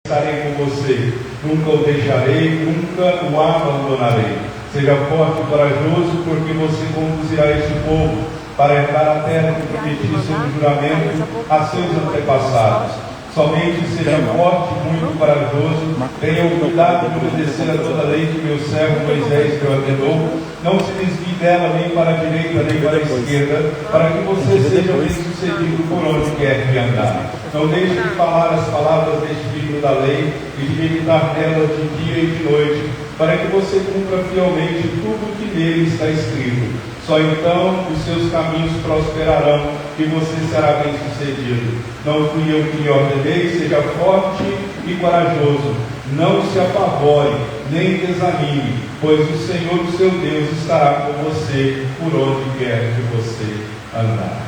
Estarei com você, nunca o deixarei, nunca o abandonarei. Seja forte e corajoso, porque você conduzirá este povo para herdar a terra que prometi sob juramento a seus antepassados. Somente seja forte e muito corajoso, tenha o cuidado de obedecer a toda a lei que meu servo Moisés te ordenou. Não se desvie dela nem para a direita nem para a esquerda, para que você seja bem sucedido por onde quer que andar. Não deixe de falar as palavras deste livro da lei e de meditar nela de dia e de noite, para que você cumpra fielmente tudo o que nele está escrito. Só então os seus caminhos prosperarão e você será bem sucedido. Não fui eu que lhe ordenei, seja forte e corajoso. Não se apavore, nem desanime, pois o Senhor, o seu Deus, estará com você por onde quer que você andar.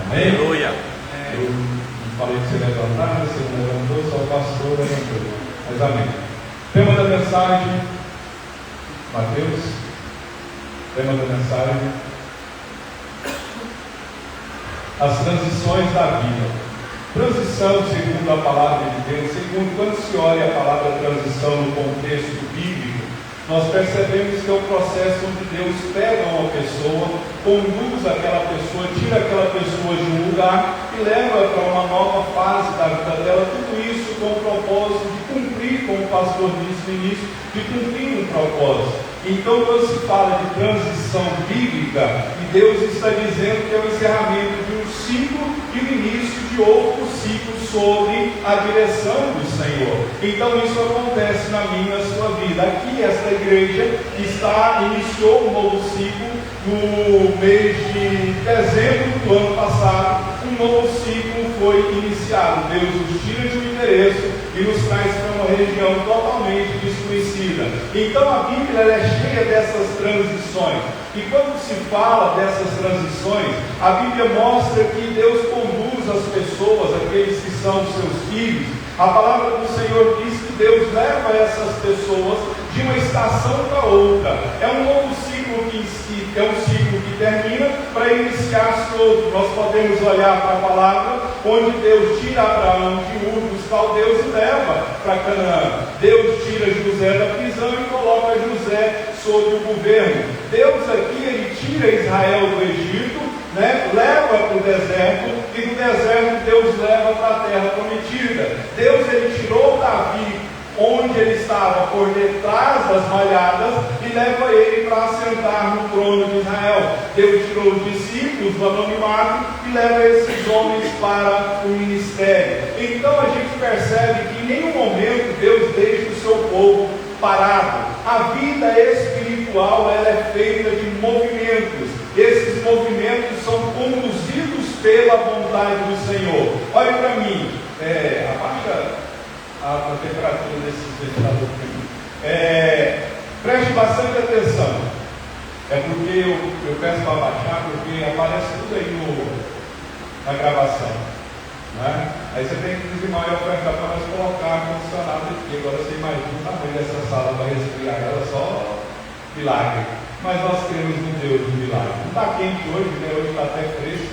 Amém? Aleluia. Eu falei que você levantar, você não levantou, só o pastor levantou. Mas amém. Tema da mensagem, Mateus. Tema da mensagem: as transições da vida. Transição, segundo a palavra de Deus, segundo quando se olha a palavra transição no contexto bíblico, nós percebemos que é um processo onde Deus pega uma pessoa, conduz aquela pessoa, tira aquela pessoa de um lugar e leva para uma nova fase da vida dela, tudo isso com o propósito de cumprir, como o pastor disse no início, de cumprir um propósito. Então, quando se fala de transição bíblica, e Deus está dizendo que é o encerramento de um ciclo e o início de outro ciclo sobre a direção do Senhor. Então, isso acontece na minha e na sua vida. Aqui, esta igreja iniciou um novo ciclo no mês de dezembro do ano passado. Um novo ciclo foi iniciado. Deus nos tira de um endereço e nos traz para uma região totalmente desconhecida. Então a Bíblia ela é cheia dessas transições. E quando se fala dessas transições, a Bíblia mostra que Deus conduz as pessoas, aqueles que são seus filhos. A palavra do Senhor diz que Deus leva essas pessoas de uma estação para outra. É um novo ciclo é um ciclo que termina para iniciar-se outro. Nós podemos olhar para a palavra onde Deus tira Abraão de Ur dos caldeus e leva para Canaã. Deus tira José da prisão e coloca José sob o governo. Deus aqui ele tira Israel do Egito, leva para o deserto, e do deserto Deus leva para a terra prometida. Deus ele tirou Davi onde ele estava por detrás das malhadas e leva ele para assentar no trono de Israel. Deus tirou os discípulos do anonimato e leva esses homens para o ministério. Então a gente percebe que em nenhum momento Deus deixa o seu povo parado. A vida espiritual ela é feita de movimentos. Esses movimentos são conduzidos pela vontade do Senhor. Olhe para mim, abaixa a temperatura desse ventilador aqui. Preste bastante atenção. É porque eu peço para baixar, porque aparece tudo aí na gravação. Aí você tem que desemar e ofertar para nós colocar ar-condicionado aqui. Agora você imagina o tamanho dessa sala para respirar ela, só milagre. Mas nós cremos no Deus do milagre. Não está quente hoje, hoje está até fresco.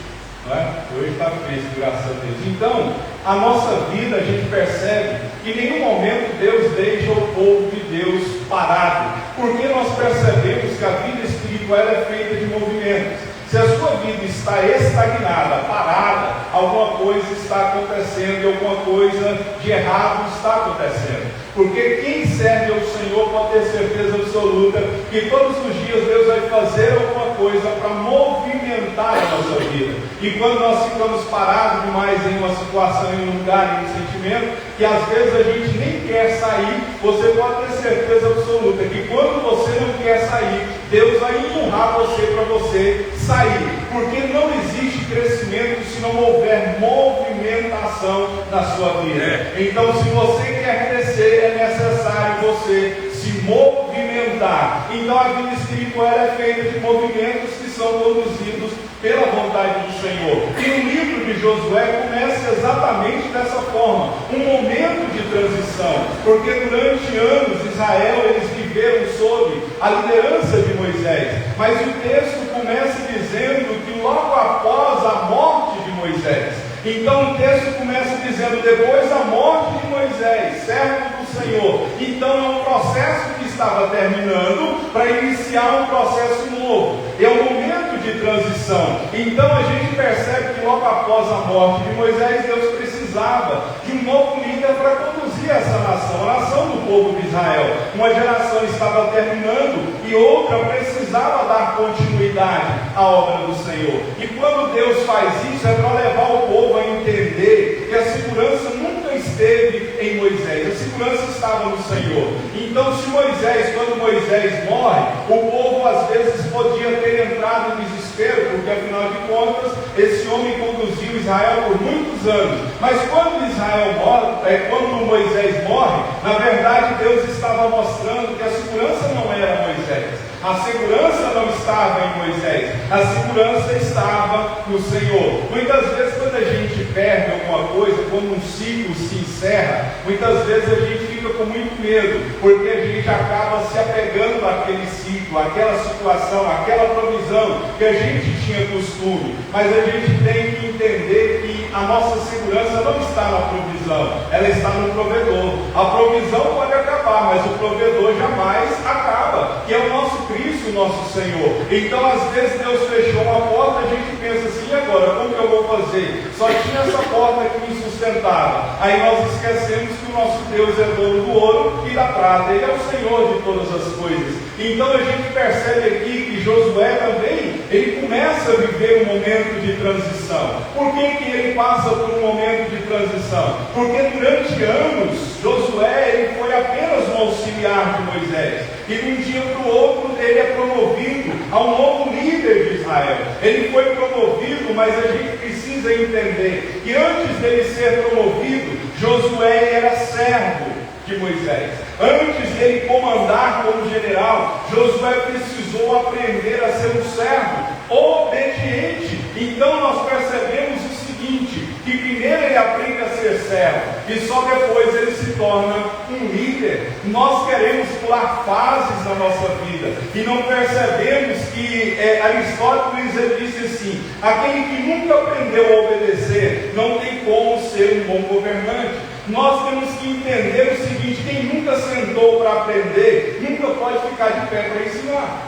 Hoje está fresco, graças a Deus. Então, a nossa vida, a gente percebe que em nenhum momento Deus deixa o povo de Deus parado, porque nós percebemos que a vida espiritual é feita de movimentos. Se a sua vida está estagnada, parada, alguma coisa está acontecendo e alguma coisa de errado está acontecendo. Porque quem serve ao Senhor pode ter certeza absoluta que todos os dias Deus vai fazer alguma coisa para movimentar a nossa vida. E quando nós ficamos parados demais em uma situação, em um lugar, em um sentimento, que às vezes a gente nem quer sair, você pode ter certeza absoluta que quando você não quer sair, Deus vai empurrar você para você sair. Porque não existe crescimento se não houver movimentação na sua vida. Então, se você quer crescer, é necessário você se movimentar. Então, a vida espiritual é feita de movimentos que são conduzidos pela vontade do Senhor. E o livro de Josué começa exatamente dessa forma, um momento de transição, porque durante anos Israel eles viveram sob a liderança de Moisés, mas o texto começa dizendo que logo após a morte de Moisés, Então o texto começa dizendo: depois da morte de Moisés, servo do Senhor. Então é um processo que estava terminando para iniciar um processo novo. É um momento de transição. Então a gente percebe que logo após a morte de Moisés, Deus precisava de um novo líder para conduzir essa nação, a nação do povo de Israel. Uma geração estava terminando e outra precisava dar continuidade à obra do Senhor. E quando Deus faz isso, é para levar o povo a entender que a segurança nunca esteve em Moisés, a segurança estava no Senhor. Então, se Moisés, quando Moisés morre, o povo às vezes podia ter entrado em desespero, porque afinal de contas, esse homem conduziu Israel por muitos anos. Mas quando Israel morre, quando Moisés morre, na verdade Deus estava mostrando que a segurança não era Moisés. A segurança não estava em Moisés, a segurança estava no Senhor. Muitas vezes, quando a gente perde alguma coisa, quando um ciclo se encerra, muitas vezes a gente fica com muito medo, porque a gente acaba se apegando àquele ciclo, àquela situação, àquela provisão que a gente tinha costume. Mas a gente tem que entender que a nossa segurança não está na provisão, ela está no provedor. A provisão pode acabar, mas o provedor jamais acaba, que é o nosso Cristo, o nosso Senhor. Então às vezes Deus fechou uma porta, a gente pensa assim: e agora, como que eu vou fazer? Só tinha essa porta que me sustentava. Aí nós esquecemos que o nosso Deus é dono do ouro e da prata, Ele é o Senhor de todas as coisas. Então a gente percebe aqui que Josué também, ele começa a viver um momento de transição. Por que ele passa por um momento de transição? Porque durante anos, Josué ele foi apenas um auxiliar de Moisés. E de um dia para o outro, ele é promovido a um novo líder de Israel. Ele foi promovido, mas a gente precisa entender que antes dele ser promovido, Josué era servo de Moisés. Antes dele comandar como general, Josué precisou aprender a ser um servo obediente. Então nós percebemos o seguinte, que primeiro ele aprende a ser servo e só depois ele se torna um líder. Nós queremos pular fases na nossa vida e não percebemos que Aristóteles ele disse assim: aquele que nunca aprendeu a obedecer não tem como ser um bom governante. Nós temos que entender o seguinte: quem nunca sentou para aprender, nunca pode ficar de pé para ensinar.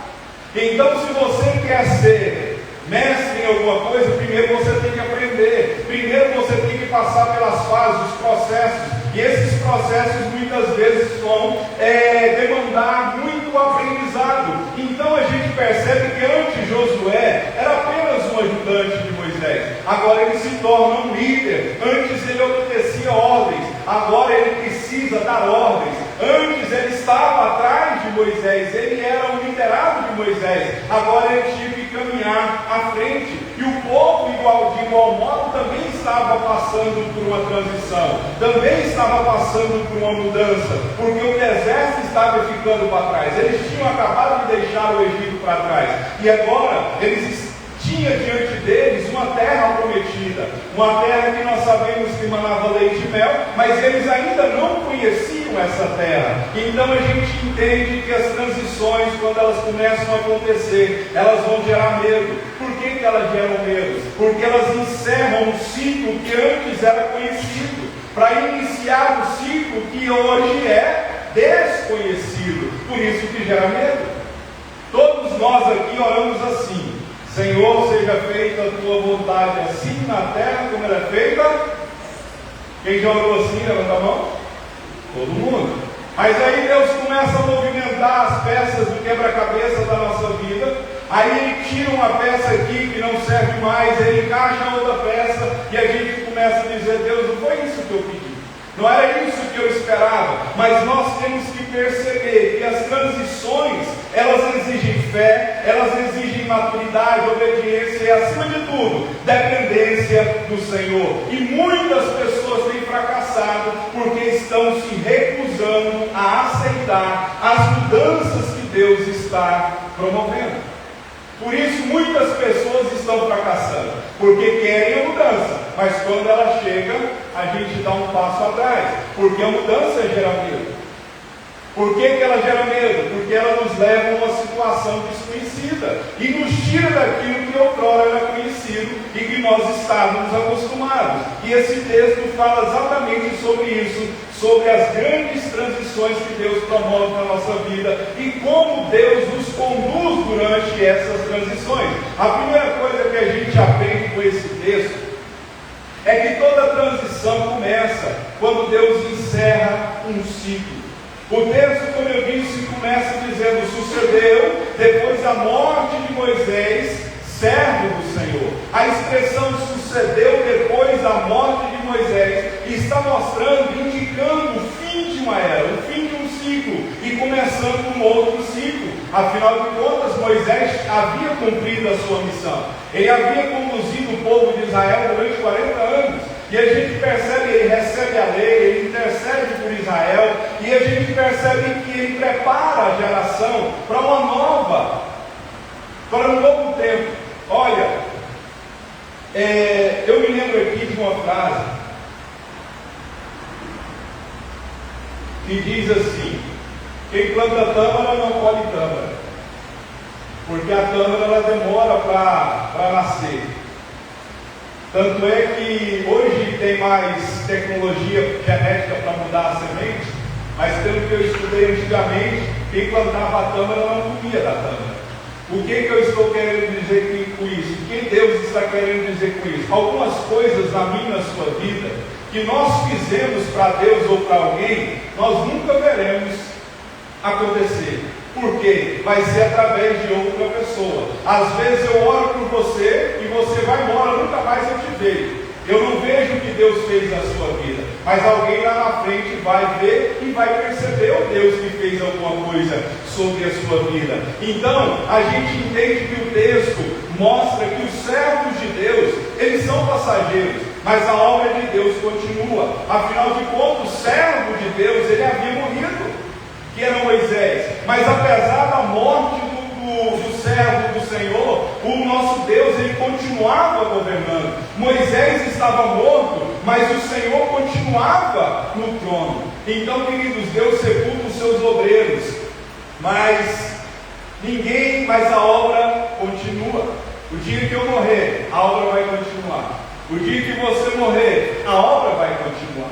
Então, se você quer ser mestre em alguma coisa, primeiro você tem que aprender. Primeiro você tem que passar pelas fases, os processos. E esses processos muitas vezes vão demandar muito aprendizado. Então a gente percebe que antes Josué era apenas um ajudante de Moisés. Agora ele se torna um líder. Antes ele obedecia ordens, agora ele precisa dar ordens. Antes ele estava atrás de Moisés, ele era o liderado de Moisés. Agora ele tinha que caminhar à frente. E o povo, de igual modo, também estava passando por uma transição, também estava passando por uma mudança, porque o deserto estava ficando para trás. Eles tinham acabado de deixar o Egito para trás, e agora eles tinham diante deles uma terra prometida, uma terra que nós sabemos que manava leite e mel, mas eles ainda não conheciam essa terra. Então a gente entende que as transições, quando elas começam a acontecer, elas vão gerar medo. Por que elas geram medo? Porque elas encerram um ciclo que antes era conhecido, para iniciar um ciclo que hoje é desconhecido. Por isso que gera medo. Todos nós aqui oramos assim: Senhor, seja feita a tua vontade assim na terra como ela é feita. Quem já orou assim, levanta a mão? Todo mundo. Mas aí Deus começa a movimentar as peças do quebra-cabeça da nossa vida. Aí Ele tira uma peça aqui que não serve mais, Ele encaixa outra peça, e a gente começa a dizer: Deus, não foi isso que eu pedi, não era isso que eu esperava. Mas nós temos que perceber que as transições, elas exigem fé, elas exigem maturidade, obediência e, acima de tudo, dependência do Senhor. E muitas pessoas têm fracassado porque estão se recusando a aceitar as mudanças que Deus está promovendo. Por isso muitas pessoas estão fracassando, porque querem a mudança, mas quando ela chega, a gente dá um passo atrás, porque a mudança gera medo. Por que ela gera medo? Porque ela nos leva a uma situação desconhecida e nos tira daquilo que outrora era conhecido e que nós estávamos acostumados. E esse texto fala exatamente sobre isso, sobre as grandes transições que Deus promove na nossa vida e como Deus nos conduz durante essas transições. A primeira coisa que a gente aprende com esse texto é que toda transição começa quando Deus encerra um ciclo. O texto, como eu disse, começa dizendo: sucedeu depois da morte de Moisés, servo do Senhor. A expressão sucedeu depois da morte de Moisés está mostrando, indicando o fim de uma era, o fim de um ciclo e começando um outro ciclo. Afinal de contas, Moisés havia cumprido a sua missão. Ele havia conduzido o povo de Israel durante 40 anos. E a gente percebe, ele recebe a lei, ele intercede por Israel, e a gente percebe que ele prepara a geração para um novo tempo. Olha, eu me lembro aqui de uma frase que diz assim: quem planta tâmara não colhe tâmara, porque a tâmara ela demora para nascer. Tanto é que hoje tem mais tecnologia genética para mudar a semente, mas pelo que eu estudei antigamente, quem plantava a tâmara não comia da tâmara. O que eu estou querendo dizer com isso? O que Deus está querendo dizer com isso? Algumas coisas na minha e na sua vida que nós fizemos para Deus ou para alguém, nós nunca veremos acontecer. Por quê? Vai ser através de outra pessoa. Às vezes eu oro por você e você vai embora, nunca mais eu te vejo. Eu não vejo o que Deus fez na sua vida, mas alguém lá na frente vai ver e vai perceber o Deus que fez alguma coisa sobre a sua vida. Então, a gente entende que o texto mostra que os servos de Deus, eles são passageiros, mas a obra de Deus continua. Afinal de contas, o servo de Deus, ele havia morrido, que era Moisés, mas apesar da morte do servo do Senhor, o nosso Deus, ele continuava governando. Moisés estava morto, mas o Senhor continuava no trono. Então, queridos, Deus sepulta os seus obreiros, mas a obra continua. O dia que eu morrer, a obra vai continuar. O dia que você morrer, a obra vai continuar.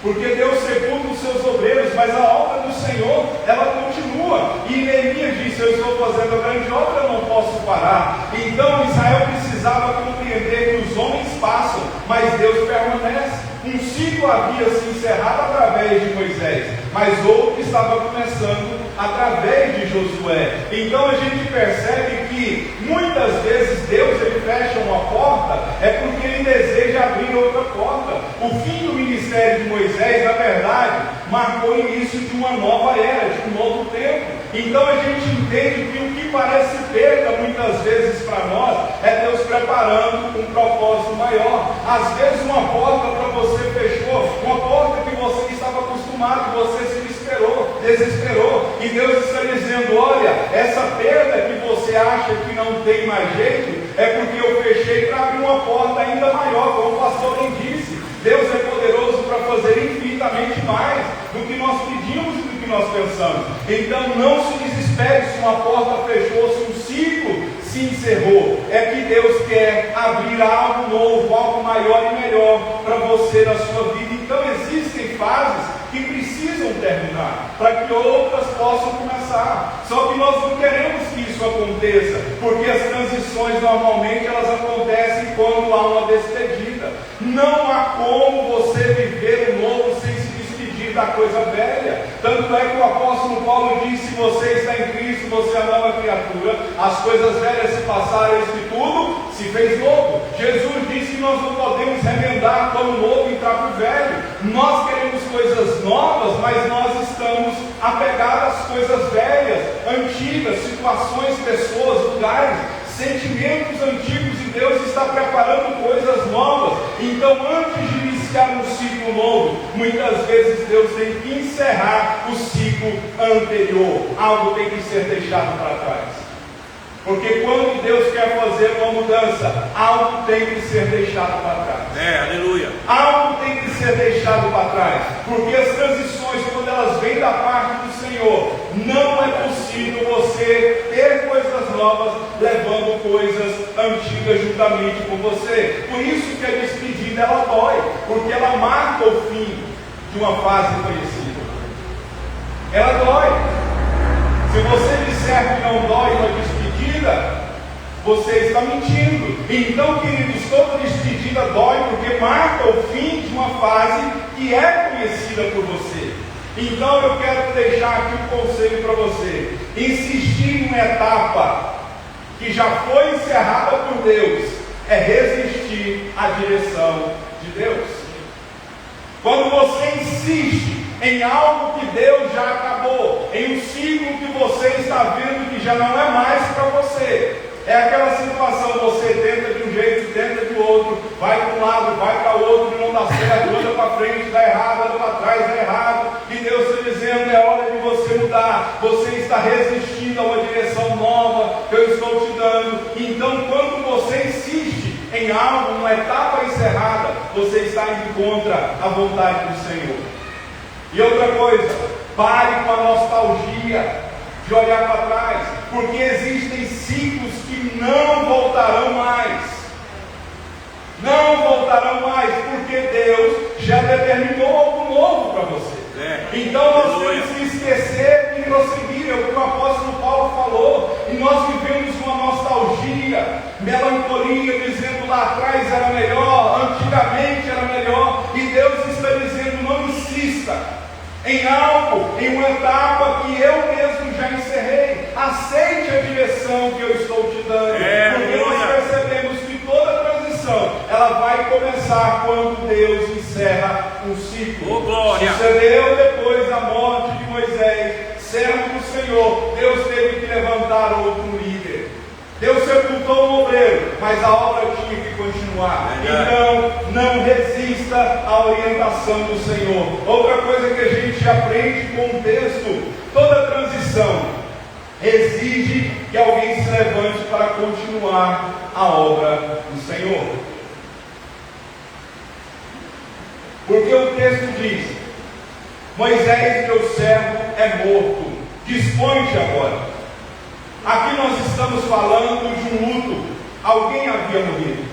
Porque Deus sepulta os seus obreiros, mas a obra do Senhor, ela continua. E Neemias disse: eu estou fazendo a grande obra, eu não posso parar. Então Israel precisava compreender que os homens passam, mas Deus permanece. Um ciclo havia se encerrado através de Moisés, mas outro estava começando através de Josué. Então a gente percebe que muitas vezes Deus, ele fecha uma porta, é porque ele deseja abrir outra porta. O fim do ministério de Moisés, na verdade, marcou o início de uma nova era, de um novo tempo. Então a gente entende que o que parece perda muitas vezes para nós é Deus preparando um propósito maior. Às vezes uma porta para você fechou, uma porta que você estava acostumado, você se desesperou, e Deus está dizendo: olha, essa perda que você acha que não tem mais jeito, é porque eu fechei para abrir uma porta ainda maior, como o pastor bem disse. Deus é poderoso para fazer infinitamente mais do que nós pedimos e do que nós pensamos. Então não se desespere se uma porta fechou, se um ciclo se encerrou. É que Deus quer abrir algo novo, algo maior e melhor para você na sua vida. Então existem fases que precisam terminar, para que outras possam começar. Só que nós não queremos que isso aconteça, porque as transições normalmente elas acontecem quando há uma despedida. Não há como você viver o novo sem se despedir da coisa velha. Tanto é que o apóstolo Paulo diz: se você está em Cristo, você é a nova criatura, as coisas velhas se passaram, eis que tudo se fez novo. Jesus disse que nós não podemos remendar pano novo e trapo velho. Nós queremos coisas novas, mas nós estamos apegados às coisas velhas, antigas, situações, pessoas, lugares, sentimentos antigos, e Deus está preparando coisas novas. Então, antes de iniciar um ciclo novo, muitas vezes Deus tem que encerrar o ciclo anterior. Algo tem que ser deixado para trás. Porque quando Deus quer fazer uma mudança, algo tem que ser deixado para trás. Aleluia. Algo tem que ser deixado para trás. Porque as transições, quando elas vêm da parte do Senhor, Senhor. Não é possível você ter coisas novas levando coisas antigas juntamente com você. Por isso que a despedida ela dói, porque ela marca o fim de uma fase conhecida. Ela dói. Se você disser que não dói uma despedida, você está mentindo. Então, queridos, toda despedida dói porque marca o fim de uma fase que é conhecida por você. Então eu quero deixar aqui um conselho para você: insistir em uma etapa que já foi encerrada por Deus é resistir à direção de Deus. Quando você insiste em algo que Deus já acabou, em um ciclo que você está vendo que já não é mais para você, é aquela situação, você tenta de um jeito, tenta de outro, vai para um lado, vai para o outro, não dá certo, anda para frente, dá errado, anda para trás, dá errado, e Deus está dizendo, é hora de você mudar, você está resistindo a uma direção nova que eu estou te dando. Então, quando você insiste em algo, numa etapa encerrada, você está indo contra a vontade do Senhor. E outra coisa, pare com a nostalgia de olhar para trás, porque existem ciclos que não voltarão mais. Não voltarão mais, porque Deus já determinou algo novo para você. Então nós temos que esquecer e prosseguir. É o que o apóstolo Paulo falou. E nós vivemos uma nostalgia, melancolia, dizendo lá atrás era melhor, antigamente era melhor. E Deus está dizendo, não insista em algo, em uma etapa que eu mesmo já encerrei. Aceite a direção que eu estou te dando, porque nós percebemos que toda transição ela vai começar quando Deus encerra um ciclo. Sucedeu depois da morte de Moisés, servo do Senhor, Deus teve que levantar outro líder. Deus sepultou um obreiro, mas a obra tinha que continuar. Então, não resista à orientação do Senhor. Outra coisa que a gente aprende com o texto: toda transição exige que alguém se levante para continuar a obra do Senhor. Porque o texto diz: Moisés, teu servo, é morto, dispõe-te agora. Aqui nós estamos falando de um luto. Alguém havia morrido.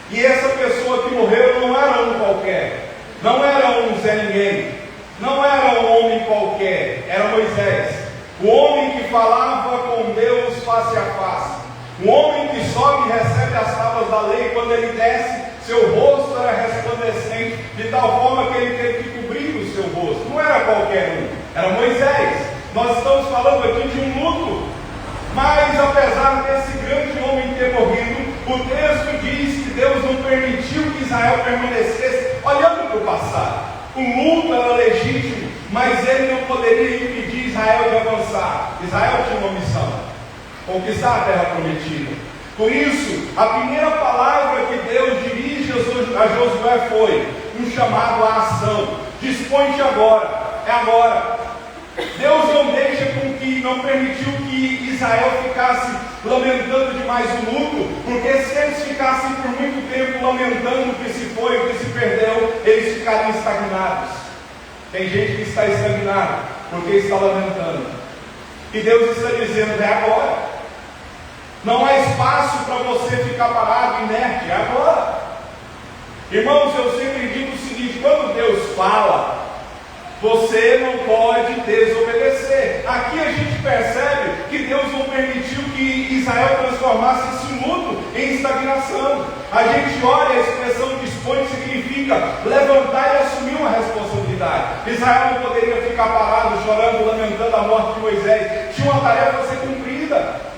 E essa pessoa que morreu não era um qualquer, não era um Zé Ninguém, não era um homem qualquer, era Moisés. O homem que falava com Deus face a face. O homem que sobe e recebe as tábuas da lei. Quando ele desce, seu rosto era resplandecente, de tal forma que ele teve que cobrir o seu rosto. Não era qualquer um, era Moisés. Nós estamos falando aqui de um luto. Mas apesar desse grande homem ter morrido, o texto diz que Deus não permitiu que Israel permanecesse olhando para o passado. O luto era legítimo, mas ele não poderia impedir Israel de avançar. Israel tinha uma missão: conquistar a terra prometida. Por isso, a primeira palavra que Deus dirige a Josué foi um chamado à ação. Dispõe-te agora, é agora. Deus não permitiu que Israel ficasse lamentando demais o luto, porque se eles ficassem por muito tempo lamentando o que se foi, o que se perdeu, eles ficariam estagnados. Tem gente que está estagnada porque está lamentando, e Deus está dizendo: é agora. Não há espaço para você ficar parado, inerte, é agora. Irmãos, eu sempre digo o seguinte: quando Deus fala, você não pode desobedecer. Aqui a gente percebe que Deus não permitiu que Israel transformasse esse luto em estagnação. A gente olha, a expressão dispõe significa levantar e assumir uma responsabilidade. Israel não poderia ficar parado, chorando, lamentando a morte de Moisés. Tinha uma tarefa a ser cumprida.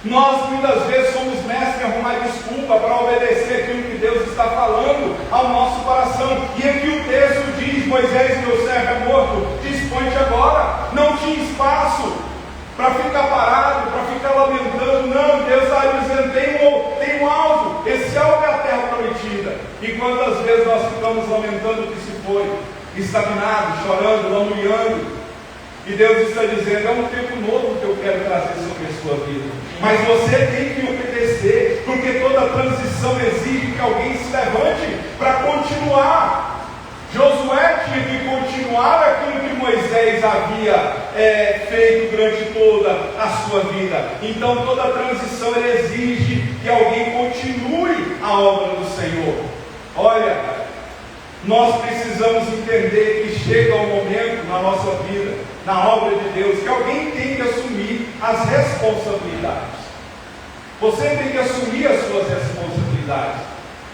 Nós muitas vezes somos mestres em arrumar desculpa para obedecer aquilo que Deus está falando ao nosso coração. E aqui o texto diz: Moisés, meu servo, é morto, dispõe-te agora. Não tinha espaço para ficar parado, para ficar lamentando. Não, Deus está dizendo: tem um alvo, esse alvo é a terra prometida. E quantas vezes nós ficamos lamentando o que se foi, estagnados, chorando, lamuriando. E Deus está dizendo: é um tempo novo que eu quero trazer sobre a sua vida. Mas você tem que obedecer, porque toda transição exige que alguém se levante para continuar. Josué tinha que continuar aquilo que Moisés havia feito durante toda a sua vida. Então toda transição exige que alguém continue a obra do Senhor. Olha, nós precisamos entender que chega um momento na nossa vida, na obra de Deus, que alguém tem que assumir as responsabilidades. Você tem que assumir as suas responsabilidades.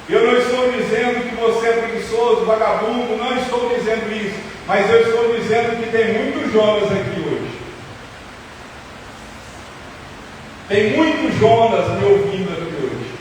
Eu não estou dizendo que você é preguiçoso, vagabundo, não estou dizendo isso, mas eu estou dizendo que tem muitos Jonas aqui hoje. Tem muitos Jonas me ouvindo aqui hoje.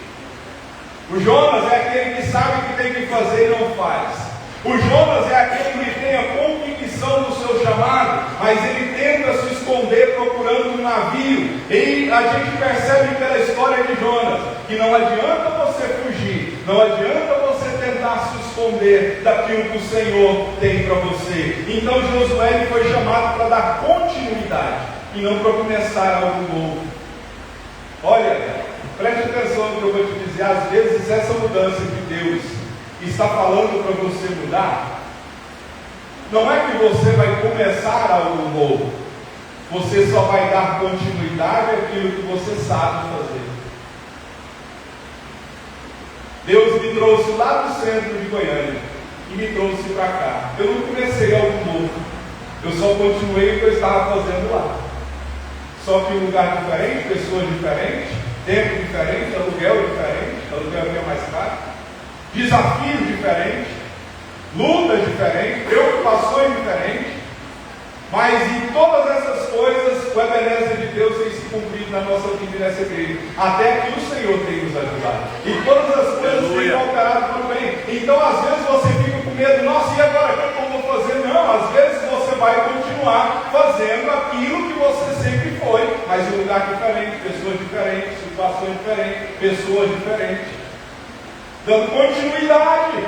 O Jonas é aquele que sabe o que tem que fazer e não faz. O Jonas é aquele que tem a convicção do seu chamado, mas ele tenta se esconder procurando um navio. E a gente percebe pela história de Jonas que não adianta você fugir, não adianta você tentar se esconder daquilo que o Senhor tem para você. Então Josué foi chamado para dar continuidade e não para começar algo novo. Olha, preste atenção no que eu vou te dizer. Às vezes essa mudança que Deus está falando para você mudar, não é que você vai começar algo novo, você só vai dar continuidade àquilo que você sabe fazer. Deus me trouxe lá do centro de Goiânia e me trouxe para cá. Eu não comecei algo novo, eu só continuei o que eu estava fazendo lá. Só que um lugar diferente, pessoas diferentes, tempo diferente, aluguel que é mais caro, desafios diferentes, lutas diferentes, preocupações diferentes, mas em todas essas coisas o Ebenezer de Deus tem se cumprido na nossa vida nessa igreja, até que o Senhor tem nos ajudado, e todas as coisas têm cooperado para o bem. Então às vezes você fica com medo, nossa, e agora o que eu vou fazer? Não, às vezes você vai continuar fazendo aquilo que você sempre foi, mas em um lugar diferente, pessoas diferentes, situações diferentes, pessoas diferentes, dando continuidade.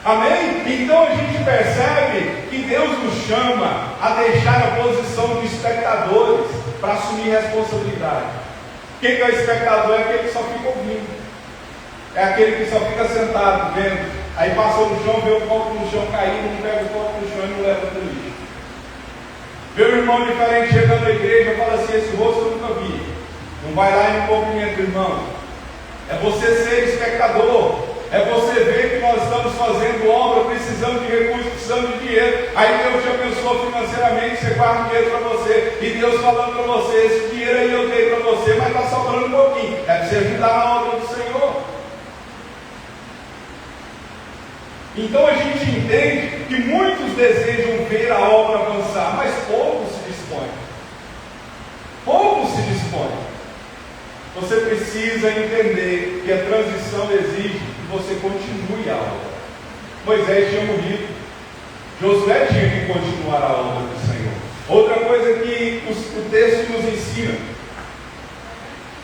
Amém? Então a gente percebe que Deus nos chama a deixar a posição de espectadores para assumir responsabilidade. Quem é o espectador? É aquele que só fica ouvindo, é aquele que só fica sentado vendo, aí passou no chão, vê o copo no chão cair, não pega o copo no chão e não leva para o lixo. Vê um irmão diferente chegando à igreja e fala assim: esse rosto eu nunca vi. Não vai lá e não cumprimenta o irmão. É você ser espectador, é você ver que nós estamos fazendo obra, precisando de recursos, precisando de dinheiro. Aí Deus te abençoa financeiramente, você guarda dinheiro para você, e Deus falando para você: esse dinheiro aí eu dei para você, mas está sobrando um pouquinho, é para você ajudar na obra do Senhor. Então a gente entende que muitos desejam ver a obra avançar, mas poucos se dispõem. Poucos se dispõem. Você precisa entender que a transição exige que você continue a obra. Moisés tinha morrido, Josué tinha que continuar a obra do Senhor. Outra coisa que o texto nos ensina,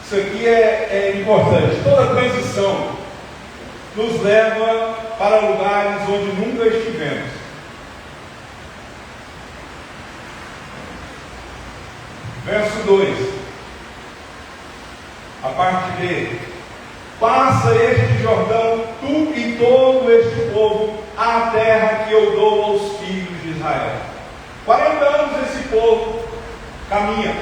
isso aqui é importante, toda transição nos leva para lugares onde nunca estivemos. Verso 2. A parte B: passa este Jordão, tu e todo este povo, à terra que eu dou aos filhos de Israel. 40 anos esse povo caminha,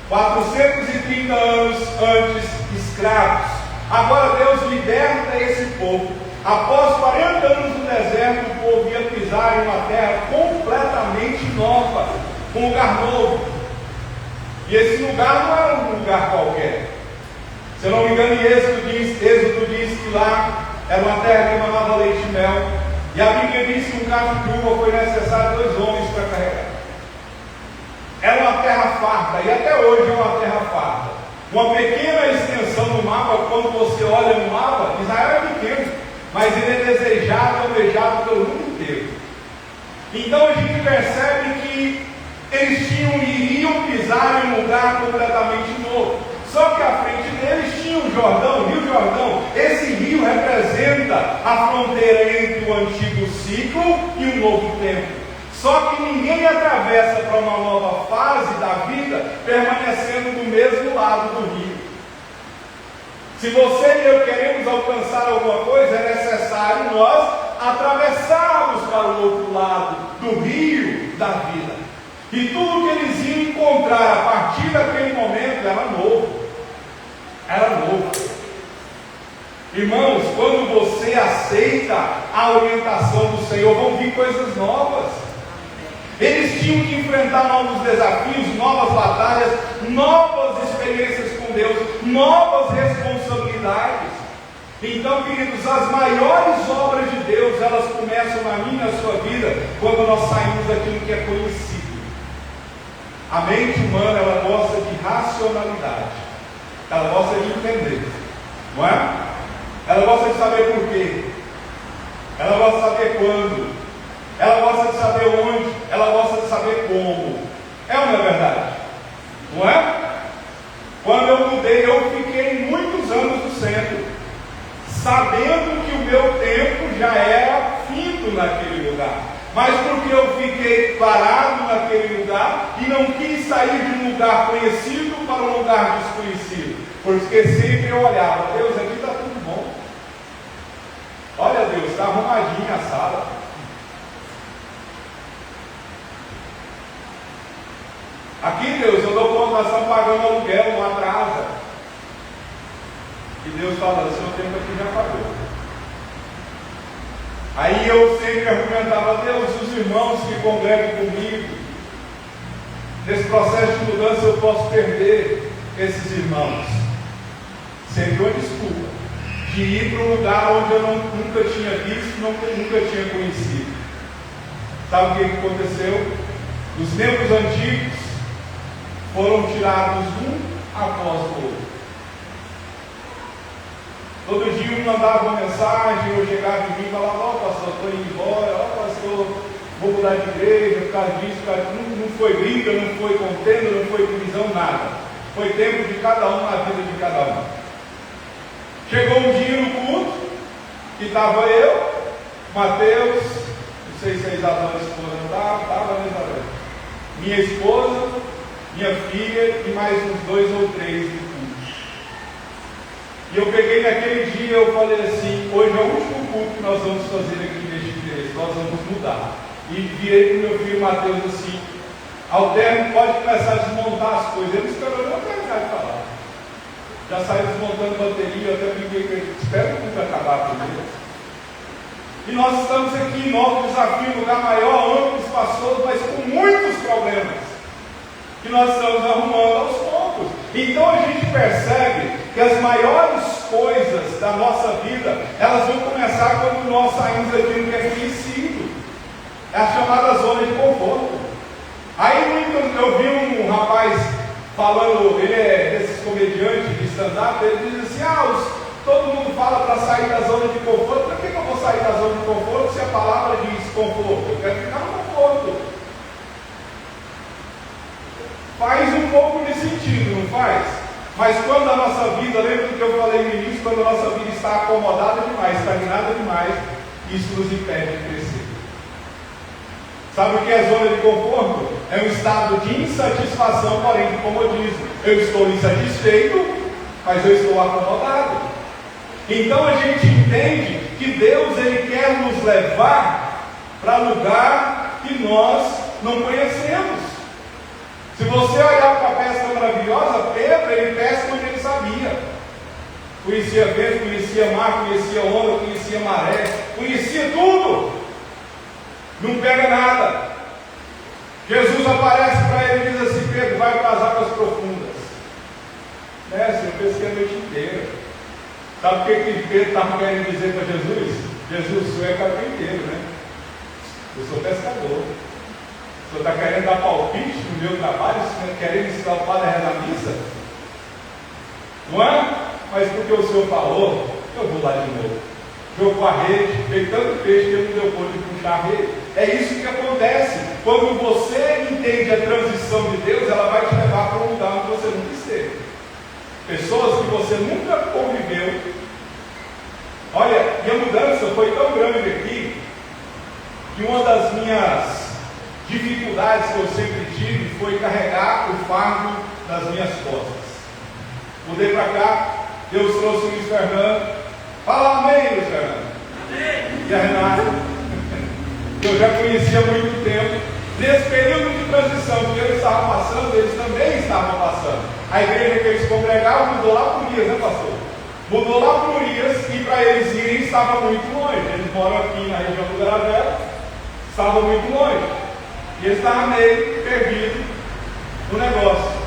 430 anos antes escravos. Agora Deus liberta esse povo. Após 40 anos no deserto, o povo ia pisar em uma terra completamente nova, um lugar novo. E esse lugar não era um lugar qualquer. Se eu não me engano, Êxodo diz que lá era uma terra que emanava leite e mel. E a Bíblia diz que um cacho de uva foi necessário 2 homens para carregar. Era uma terra farta, e até hoje é uma terra farta. Uma pequena extensão no mapa, quando você olha no mapa, Israel é pequeno, mas ele é desejado, almejado pelo mundo inteiro. Então a gente percebe que eles iriam pisar em um lugar completamente novo. Só que à frente deles tinha o Jordão, o Rio Jordão. Esse rio representa a fronteira entre o antigo ciclo e o novo tempo. Só que ninguém atravessa para uma nova fase da vida permanecendo do mesmo lado do rio. Se você e eu queremos alcançar alguma coisa, é necessário nós atravessarmos para o outro lado do rio da vida. E tudo que eles iam encontrar a partir daquele momento era novo. Era novo. Irmãos, quando você aceita a orientação do Senhor, vão vir coisas novas. Eles tinham que enfrentar novos desafios, novas batalhas, novas experiências com Deus, novas responsabilidades. Então, queridos, as maiores obras de Deus, elas começam na minha e na sua vida, quando nós saímos daquilo que é conhecido. A mente humana, ela gosta de racionalidade, ela gosta de entender, não é? Ela gosta de saber por quê, ela gosta de saber quando, ela gosta de saber onde, ela gosta de saber como. É ou não é verdade? Não é? Quando eu mudei, eu fiquei muitos anos no centro, sabendo que o meu tempo já era finito naquele lugar, mas porque eu fiquei parado naquele lugar e não quis sair de um lugar conhecido para um lugar desconhecido, porque sempre eu olhava: Deus, aqui está tudo bom, olha Deus, está arrumadinha a sala, aqui Deus, eu dou conta, nós estamos pagando aluguel, não atrasa. E Deus fala: seu tempo aqui já pagou. Aí eu sempre argumentava: Deus, os irmãos que congregam comigo, nesse processo de mudança eu posso perder esses irmãos. Sempre uma desculpa de ir para um lugar onde eu nunca tinha visto, nunca tinha conhecido. Sabe o que aconteceu? Os membros antigos foram tirados um após o outro. Todo dia um mandava uma mensagem, eu chegava em mim e falava: ó pastor, estou indo embora, ó pastor, vou mudar de igreja, por causa disso, por causa disso. Não foi briga, não foi contenda, não foi divisão, nada. Foi tempo de cada um na vida de cada um. Chegou um dia no culto, que estava eu, Mateus, não sei se a Isabel, a esposa, não estava, né, Isabel? Minha esposa, minha filha e mais uns 2 ou 3 do culto. E eu peguei naquele dia, eu falei assim: hoje é o último culto que nós vamos fazer aqui neste igreja, nós vamos mudar. E virei para o meu filho Mateus assim: ao término pode começar a desmontar as coisas. Ele esperou eu terminar de falar. Já saiu desmontando bateria, eu até brinquei com ele: espero que nunca acabar primeiro. E nós estamos aqui, novo desafio, lugar maior, amplo, espaçoso, mas com muitos problemas, que nós estamos arrumando aos poucos. Então a gente percebe que as maiores coisas da nossa vida, elas vão começar quando nós saímos daquilo que é conhecido. É a chamada zona de conforto. Aí eu vi um rapaz falando, ele é desses comediantes de stand-up, ele diz assim: todo mundo fala para sair da zona de conforto. Por que eu vou sair da zona de conforto se a palavra diz conforto? Eu quero ficar no conforto. Faz um pouco de sentido, não faz? Mas quando a nossa vida, lembra do que eu falei no início, quando a nossa vida está acomodada demais, estagnada demais, isso nos impede de crescer. Sabe o que é zona de conforto? É um estado de insatisfação, porém de comodismo. Eu estou insatisfeito, mas eu estou acomodado. Então a gente entende que Deus, Ele quer nos levar para lugar que nós não conhecemos. Se você olhar para a pesca maravilhosa, Pedro, ele pesca onde ele sabia. Conhecia vento, conhecia mar, conhecia onda, conhecia maré, conhecia tudo. Não pega nada. Jesus aparece para ele e diz assim: Pedro, vai para as águas profundas. Mestre, eu pesquei a noite inteira. Sabe o que Pedro estava querendo dizer para Jesus? Jesus, o senhor é carpinteiro, né? Eu sou pescador. O senhor está querendo dar palpite no meu trabalho? O senhor está querendo ensinar o padre a rezar a missa? Não é? Mas porque o senhor falou, eu vou lá de novo. Jogou a rede, veio tanto peixe que ele não deu conta de puxar a rede. É isso que acontece. Quando você entende a transição de Deus, ela vai te levar para um lugar onde você nunca esteve. Pessoas que você nunca conviveu. Olha, e a mudança foi tão grande aqui, que uma das minhas dificuldades que eu sempre tive foi carregar o fardo das minhas costas. Mudei para cá, Deus trouxe o Luiz Fernando. Fala amém, Luiz Fernando. Amém. e a Renata, que eu já conhecia há muito tempo. Nesse período de transição que eles estavam passando, eles também estavam passando. A igreja que eles congregavam mudou lá por Urias, né, pastor? Mudou lá por Urias, e para eles irem estava muito longe. Eles moram aqui na região do Garabé, estava muito longe. E eles estavam meio perdidos no negócio.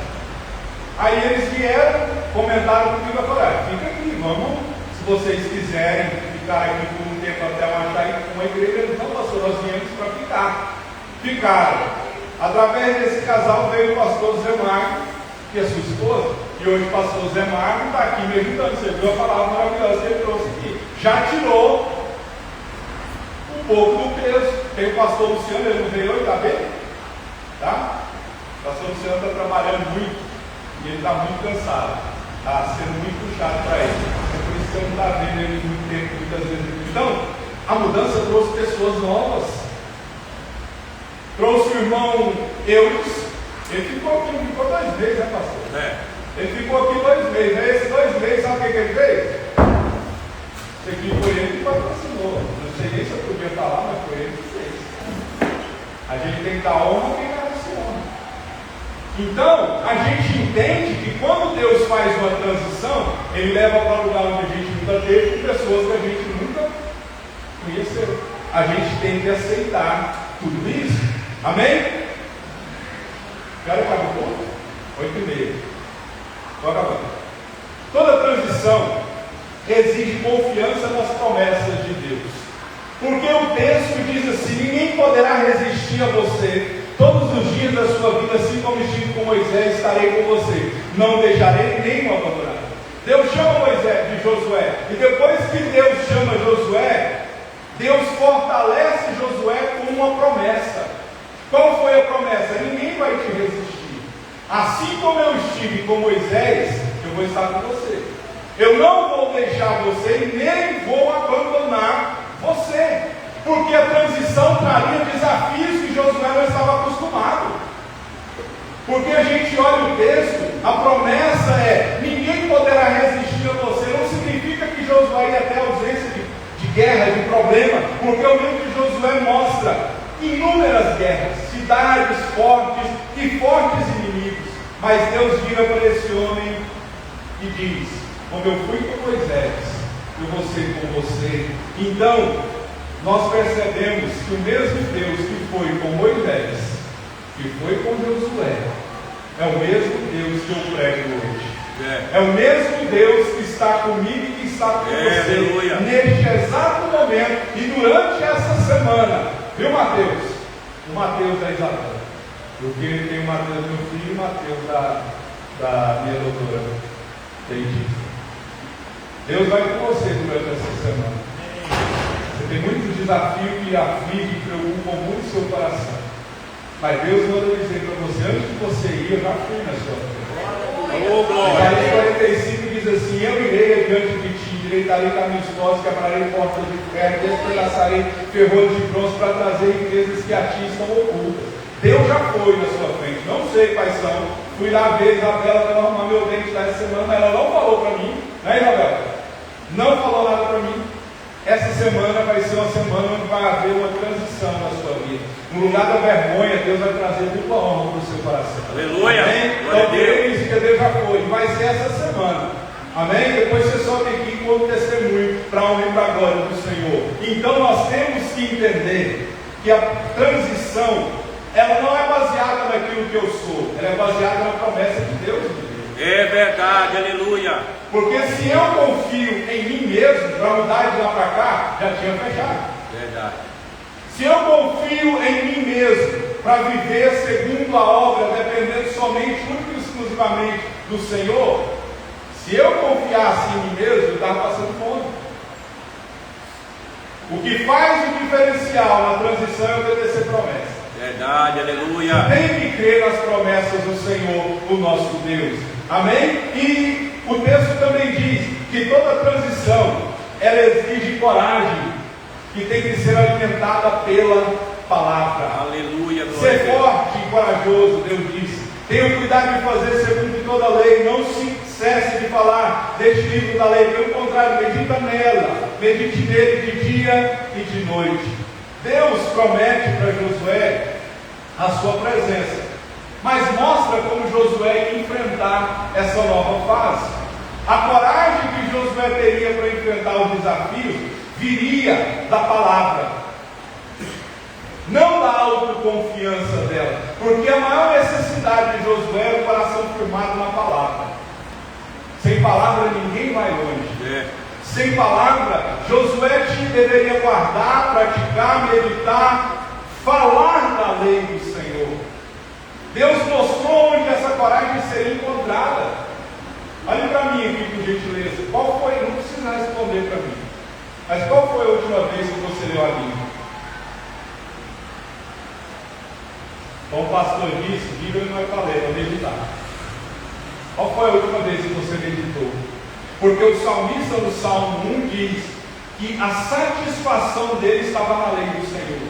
Aí eles vieram, comentaram comigo e falaram: fica aqui, vamos, se vocês quiserem ficar aqui por um tempo até eu achar uma igreja. Eles: não, pastor, nós viemos para ficar. Ficaram. Através desse casal veio o pastor Zé Marco e a sua esposa, e hoje o pastor Zé Marco está aqui me ajudando. Você viu a palavra maravilhosa que ele trouxe aqui? Já tirou um pouco do peso. Tem o pastor Luciano, ele não veio hoje, está bem? Tá? O pastor Luciano está trabalhando muito e ele está muito cansado, está sendo muito puxado para ele. É por isso que você não está vendo ele muito tempo, muitas vezes. Então, a mudança trouxe pessoas novas. Trouxe o irmão Eudes, ele ficou aqui, ficou 2 meses, né, pastor? Ele ficou aqui 2 meses, né? Esses 2 meses, sabe o que ele fez? Isso aqui foi ele que patrocinou. Não sei nem se eu podia falar, mas foi ele que fez. A gente tem que dar honra a quem merece honra. Então, a gente entende que quando Deus faz uma transição, Ele leva para o lugar onde a gente nunca teve, com pessoas que a gente nunca conheceu. A gente tem que aceitar tudo isso. Amém? Quero acabar um pouco? 8h30. Estou acabando. Toda transição exige confiança nas promessas de Deus. Porque o texto diz assim: ninguém poderá resistir a você todos os dias da sua vida, assim como estive com Moisés, estarei com você. Não deixarei nem o abandonarei. Deus chama Moisés de Josué. E depois que Deus chama Josué, Deus fortalece Josué com uma promessa. Qual foi a promessa? Ninguém vai te resistir. Assim como eu estive com Moisés, eu vou estar com você. Eu não vou deixar você e nem vou abandonar você. Porque a transição traria desafios que Josué não estava acostumado. Porque a gente olha o texto, a promessa é: ninguém poderá resistir a você. Não significa que Josué ia ter ausência de guerra, de problema, porque o livro de Josué mostra inúmeras guerras, cidades fortes e fortes inimigos. Mas Deus vira para esse homem e diz: como eu fui com Moisés, eu vou ser com você. Então, nós percebemos que o mesmo Deus que foi com Moisés, que foi com Josué, é o mesmo Deus que eu prego hoje. É o mesmo Deus que está comigo e que está com você, aleluia, neste exato momento e durante essa semana. Viu, Mateus? O Mateus da Isabel. Porque tem o Mateus, meu filho, e o Mateus da minha doutora dentista. Deus vai com você durante essa semana. Você tem muitos desafios que afligem e preocupam muito o seu coração. Mas Deus manda dizer para você: antes de você ir, eu já fui na sua frente. Isaías 45 diz assim: eu irei adiante de ti, endireitarei caminhos tortos, quebrarei portas de ferro, despedaçarei ferrolhos de bronze para trazer riquezas que a ti estão ocultas. Deus já foi na sua frente. Não sei quais são. Fui lá ver Isabela para arrumar meu dente essa semana, mas ela não falou para mim, né, Isabela? Não falou nada para mim. Essa semana vai ser uma semana onde vai haver uma transição na sua vida. No lugar da vergonha, Deus vai trazer dupla honra para o seu coração. Aleluia! Amém? Então Deus, que Deus já foi. Vai ser essa semana. Amém? Depois você sobe aqui como testemunho para a honra e para a glória do Senhor. Então nós temos que entender que a transição, ela não é baseada naquilo que eu sou. Ela é baseada na promessa de Deus. É verdade, aleluia. Porque se eu confio em mim mesmo para mudar de lá para cá, já tinha fechado. Verdade. Se eu confio em mim mesmo para viver segundo a obra, dependendo somente, única e exclusivamente do Senhor, se eu confiasse em mim mesmo, eu estava passando fome. O que faz o diferencial na transição é obedecer promessas. Verdade, aleluia. Tem que crer nas promessas do Senhor, o nosso Deus. Amém? E o texto também diz que toda transição, ela exige coragem, que tem que ser alimentada pela palavra. Aleluia. Ser forte e corajoso, Deus diz. Tenha cuidado de fazer segundo toda a lei, não se cesse de falar deste livro da lei, pelo contrário, medita nela, medite nele de dia e de noite. Deus promete para Josué a sua presença, mas mostra como Josué ia enfrentar essa nova fase. A coragem que Josué teria para enfrentar os desafios viria da palavra, não da autoconfiança dela, porque a maior necessidade de Josué era o coração firmado na palavra. Sem palavra ninguém vai longe. Sem palavra, Josué deveria guardar, praticar, meditar, falar da lei do Senhor. Deus mostrou onde essa coragem seria encontrada. Olhe para mim aqui, por gentileza. Qual foi, não precisa responder para mim, mas qual foi a última vez que você leu a Bíblia? Como o pastor disse, Bíblia não é para ler, é para meditar. Qual foi a última vez que você meditou? Porque o salmista no Salmo 1 diz que a satisfação dele estava na lei do Senhor.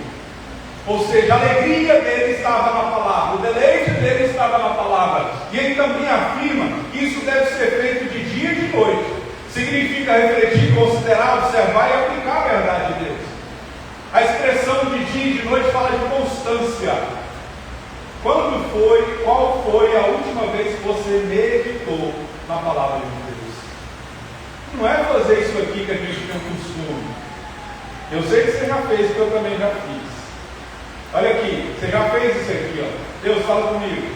Ou seja, a alegria dele estava na palavra, o deleite dele estava na palavra. E ele também afirma que isso deve ser feito de dia e de noite. Significa refletir, considerar, observar e aplicar a verdade de Deus. A expressão de dia e de noite fala de constância. Qual foi a última vez que você meditou na palavra de Deus? Não é fazer isso aqui que a gente tem um costume. Eu sei que você já fez, que eu também já fiz. Olha aqui, você já fez isso aqui, ó. Deus, fala comigo.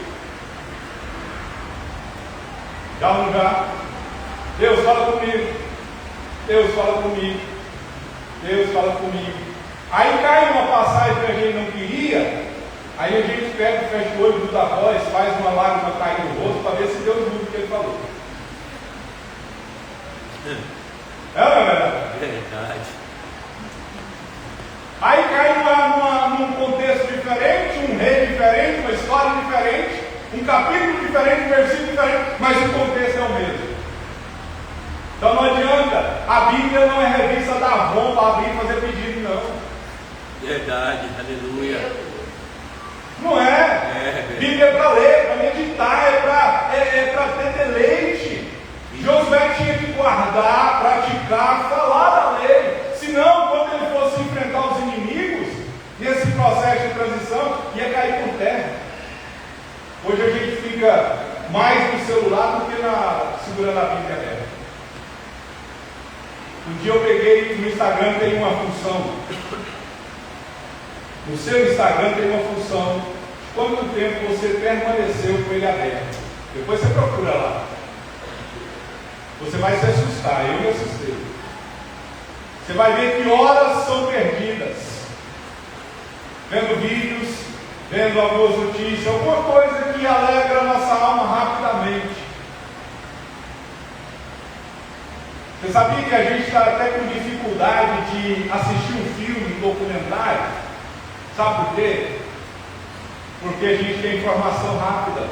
Já ou não já? Deus, fala comigo. Deus, fala comigo. Deus, fala comigo. Aí cai uma passagem que a gente não queria. Aí a gente pega, fecha o olho, muda a voz, faz uma lágrima cair no rosto para ver se Deus muda o que ele falou. É ou não é verdade? Aí cai num contexto diferente, um rei diferente, uma história diferente, um capítulo diferente, um versículo diferente, mas o contexto é o mesmo. Então não adianta, a Bíblia não é revista da Avon para abrir e fazer pedido, não. Verdade, aleluia. Não é. Bíblia é para ler, para meditar, é para ter deleite. Josué tinha que guardar, praticar, falar da lei. Senão, quando ele fosse enfrentar os inimigos, nesse processo de transição, ia cair por terra. Hoje a gente fica mais no celular do que segurando a Bíblia aberta. Um dia eu peguei, no Instagram tem uma função. No seu Instagram tem uma função de quanto tempo você permaneceu com ele aberto. Depois você procura lá. Você vai se assustar, eu me assustei. Você vai ver que horas são perdidas. Vendo vídeos, vendo algumas notícias, alguma coisa que alegra a nossa alma rapidamente. Você sabia que a gente está até com dificuldade de assistir um filme, um documentário? Sabe por quê? Porque a gente tem informação rápida.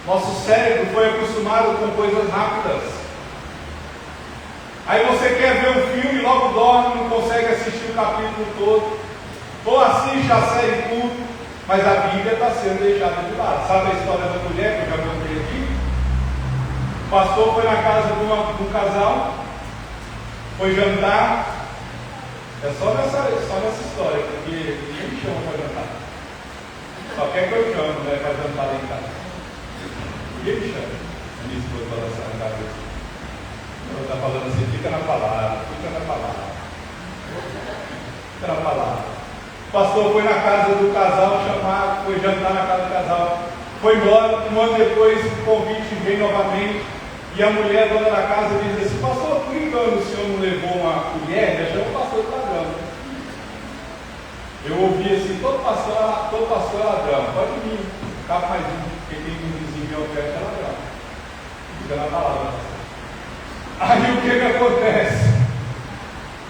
Nosso cérebro foi acostumado com coisas rápidas. Aí você quer ver um filme, logo dorme, não consegue assistir o capítulo todo. Ou assiste a série tudo, mas a Bíblia está sendo deixada de lado. Sabe a história da mulher que eu já contei aqui? O pastor foi na casa de um casal, foi jantar. É só nessa história, porque ninguém me chama para jantar. Só quer que eu chamo, né, para jantar lá em casa. Ninguém me chama. A minha esposa vai lançar na cabeça. Ela está falando assim, fica na palavra, fica na palavra. Fica na palavra. O pastor foi na casa do casal, foi jantar na casa do casal. Foi embora, um ano depois o convite veio novamente. E a mulher, dona da casa, diz assim: pastor, por engano o senhor não levou uma colher? Já chama o pastor de ladrão. Eu ouvi assim: todo pastor é ladrão. Pode vir, cabe mais um, porque tem um vizinho meu perto é ladrão. Fica na palavra. Aí o que acontece?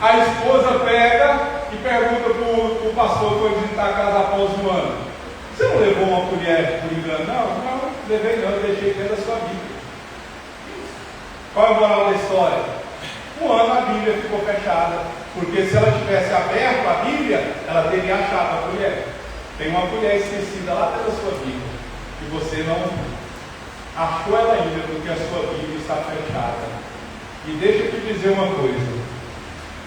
A esposa pega e pergunta para o pastor que foi visitar a casa após um ano: você não levou uma colher por engano? Não, levei não, eu deixei dentro da sua Bíblia. Qual é a moral da história? Um ano a Bíblia ficou fechada, porque se ela tivesse aberto a Bíblia, ela teria achado a colher. Tem uma colher esquecida lá dentro da sua Bíblia, que você não viu. achou ela ainda, porque a sua Bíblia está fechada. E deixa eu te dizer uma coisa: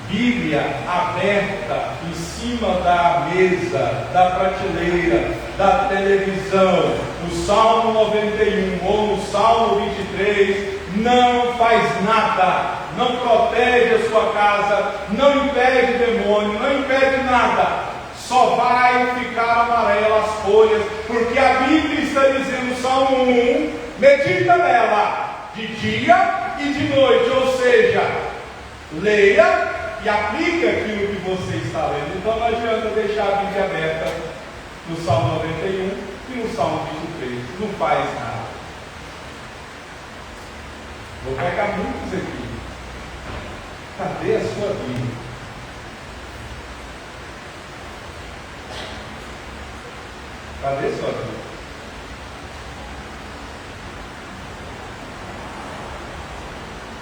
Bíblia aberta em cima da mesa, da prateleira, da televisão, no Salmo 91 ou no Salmo 23, não faz nada, não protege a sua casa, não impede demônio, não impede nada. Só vai ficar amarela as folhas, porque a Bíblia está dizendo no Salmo 1, medita nela de dia e de noite, ou seja, leia e aplica aquilo que você está lendo. Então não adianta deixar a Bíblia aberta no Salmo 91 e no Salmo 23, não faz nada. Vou pegar muitos aqui. Cadê a sua Bíblia? Cadê a sua Bíblia?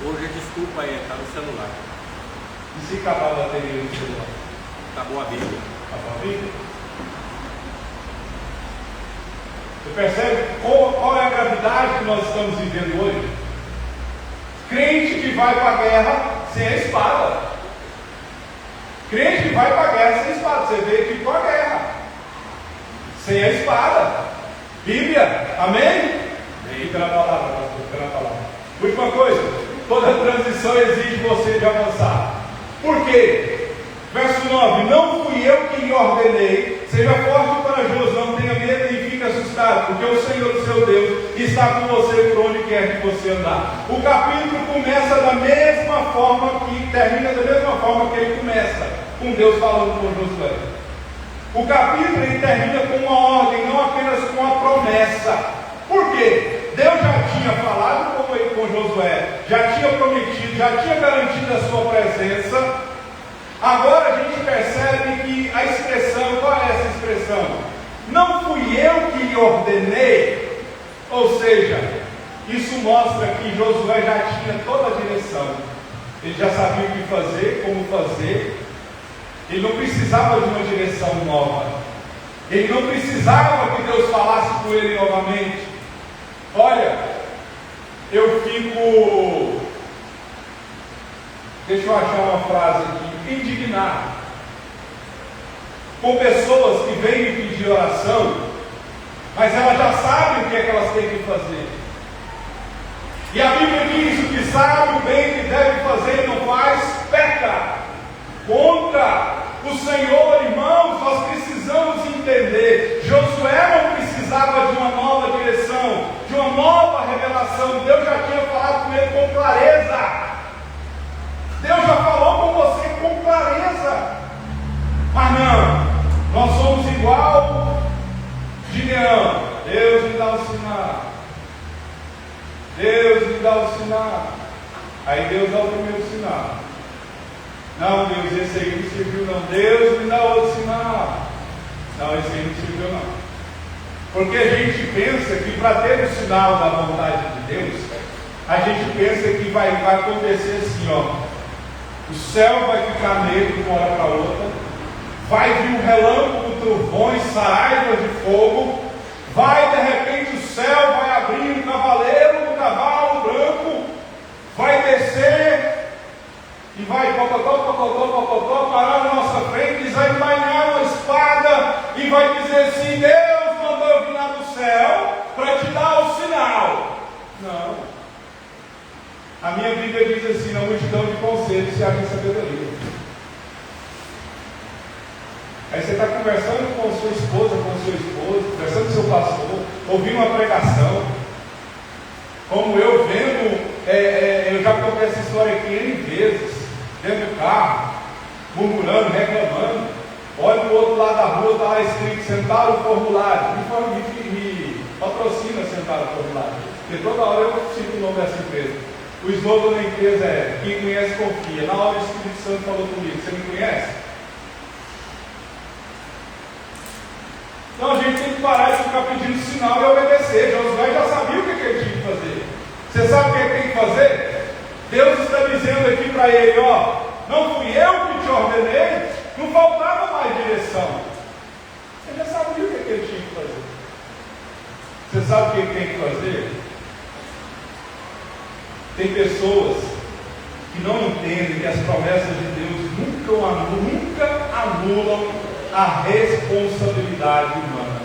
Hoje, desculpa aí, está no celular. E se acabar a bateria do celular? Acabou a Bíblia. Acabou a Bíblia? Você percebe qual é a gravidade que nós estamos vivendo hoje? Crente que vai para a guerra sem a espada. Crente que vai para a guerra sem a espada. Você veio aqui para a guerra sem a espada. Bíblia, amém? Fica na palavra, pastor, fica na palavra. Última coisa, toda transição exige você de avançar. Por quê? Verso 9: não fui eu que lhe ordenei, seja forte e corajoso, não tenha medo e fique assustado, porque o Senhor, seu Deus, está com você por onde quer que você andar. O capítulo começa da mesma forma que termina, da mesma forma que ele começa, com Deus falando com Josué. O capítulo ele termina com uma ordem, não apenas com uma promessa. Por quê? Deus já tinha falado com Josué, já tinha prometido, já tinha garantido a sua presença. Agora a gente percebe que a expressão, qual é essa expressão? Não fui eu que lhe ordenei. Ou seja, isso mostra que Josué já tinha toda a direção. Ele já sabia o que fazer, como fazer. Ele não precisava de uma direção nova. Ele não precisava que Deus falasse com ele novamente. Olha, eu fico, deixa eu achar uma frase aqui, indignado com pessoas que vêm me pedir oração, mas elas já sabem o que é que elas têm que fazer. E a Bíblia diz: o que sabe o bem que deve fazer e não faz, peca contra o Senhor. Irmãos, nós precisamos entender, Josué não precisava de uma nova direção, de uma nova revelação. Deus já tinha falado com ele com clareza. Deus já falou com você com clareza. Mas não, nós somos igual Gideão. Deus me dá o sinal. Deus me dá o sinal. Aí Deus dá o primeiro sinal. Não, Deus, esse aí não serviu não. Deus me dá outro sinal. Não, esse aí não serviu não. Porque a gente pensa que para ter o sinal da vontade de Deus, a gente pensa que vai acontecer assim, ó. O céu vai ficar negro de uma hora para outra, vai vir um relâmpago, trovões, saraivas de fogo, vai de repente o céu vai abrir, um cavaleiro, um cavalo branco, vai descer e vai pocotó, parar na nossa frente, e vai embainhar uma espada e vai dizer assim: Deus mandou eu vir lá do céu para te dar o sinal. Não. A minha Bíblia diz assim: na multidão de conselhos se acha sabedoria. Aí você está conversando com sua esposa, com seu esposo, conversando com seu pastor, ouvindo uma pregação. Como eu vendo, eu já contei essa história aqui N vezes, dentro do carro, murmurando, reclamando. Olha para o outro lado da rua, está lá escrito: sentar o formulário. Me patrocina sentar o formulário. Porque toda hora eu cito o nome dessa empresa. O slogan da empresa é: quem conhece confia. Na hora o Espírito Santo falou comigo: você me conhece? Então a gente tem que parar de ficar pedindo sinal e obedecer. Josué já sabia o que ele tinha que fazer. Você sabe o que ele tem que fazer? Deus está dizendo aqui para ele: ó, não fui eu que te ordenei. Não faltava mais direção. Ele já sabia o que ele tinha que fazer. Você sabe o que ele tem que fazer? Tem pessoas que não entendem que as promessas de Deus nunca anulam a responsabilidade humana.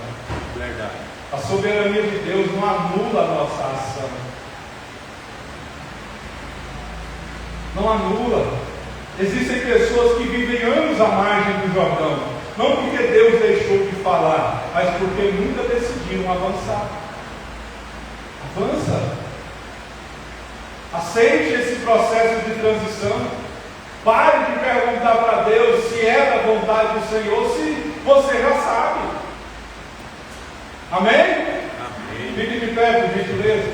Verdade. A soberania de Deus não anula a nossa ação. Não anula. Existem pessoas que vivem anos à margem do Jordão, não porque Deus deixou de falar, mas porque nunca decidiram avançar. Avança. Aceite esse processo de transição. Pare de perguntar para Deus se é da vontade do Senhor, se você já sabe. Amém? Amém. Fique de pé, por gentileza.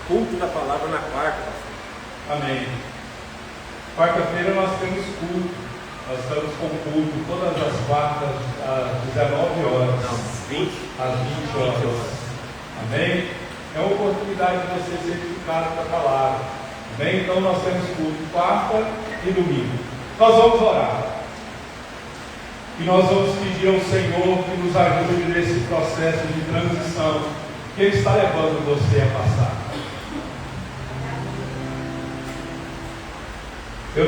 Culto da palavra na quarta. Amém. Quarta-feira nós temos culto. Nós estamos com culto todas as quartas às 19 horas. Não, 20. Às 20 horas. Amém? É uma oportunidade de você ser edificado com a palavra. Amém? Então nós temos culto quarta e domingo. Nós vamos orar. E nós vamos pedir ao Senhor que nos ajude nesse processo de transição que Ele está levando você a passar. Eu